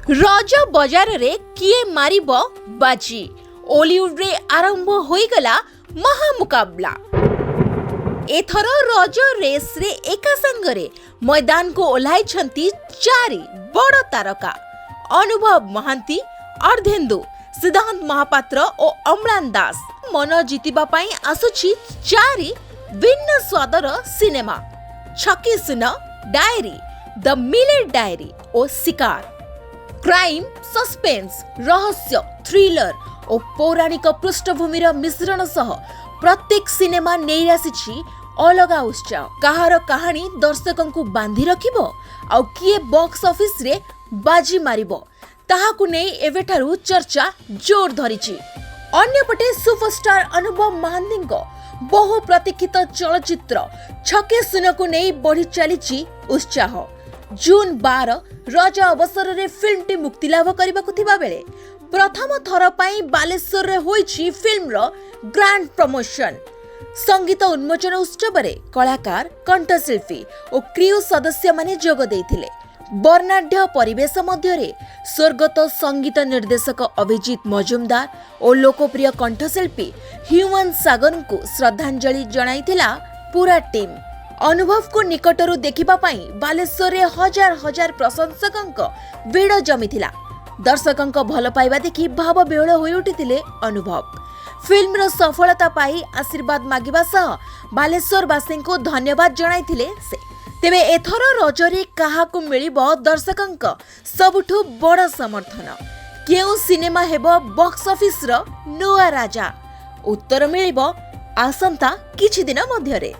रज बजार रे किए मारिब बाजी ओलीवुड रे आरंभ होईगला महामुकाबला। एथर रज रेस रे एका संगरे मैदान को ओह्लाई छंती चारि बड़ तारका अनुभव महांती, अर्धेन्दु, सिद्धांत महापात्र और अम्लान दास। मन जितिबा पाई आसुछि चारि भिन्न स्वादर सिनेमा छकी सुन, डायरी, द मिलेट डायरी और शिकार। क्राइम, सस्पेंस, रहस्य, थ्रिलर और पौराणिक पृष्ठभूमिर मिश्रण सह प्रत्येक सिनेमा नहीं आसी अलगा उत्साह। कहार कहानी दर्शकों को बांधि रखिबो आउ किए बॉक्स ऑफिस रे बाजी मारिबो ताहाकु नेई एवेठारु चर्चा जोर धरिछि। अन्यपटे सुपरस्टार अनुभव महांतीको बहु प्रतीक्षित चलचित्र छके सुन को नहीं बढ़ी चली उत्साह। जून 12 रज अवसर रे फिल्म टी मुक्ति लाभ करबा को थिबा बेले प्रथम थर पई बालेश्वर रे होईछि फिल्म रो ग्रांड प्रमोशन। संगीत उन्मोचन उत्सव रे कलाकार, कंठशिल्पी और क्रू सदस्य माने जोग देथिले। वर्णाढ्य परिवेश मध्य रे स्वर्गत संगीत निर्देशक अभिजीत मजुमदार और लोकप्रिय कंठशिल्पी ह्यूमन सागर को श्रद्धांजलि जणाइथिला पूरा टीम। अनुभव को निकटरू देखिबा पाई बालेश्वर रे हजार हजार प्रशंसकंक भीड़ जमिथिला। दर्शकंक भल पाइबा देखि भाव बेहळ होई उठिथिले अनुभव। फिल्म रो सफलता पाई आशीर्वाद मागिबा सह बालेश्वर वासी को धन्यवाद जणाइथिले से। तेबे एथर रजरे काहाकु मिलिबो दर्शकंक सबुठु बड़ समर्थन? केउ सिनेमा हेबो बॉक्स ऑफिस रो नुआ राजा? उत्तर मिलिबो आसंता किछि दिन मध्यरे।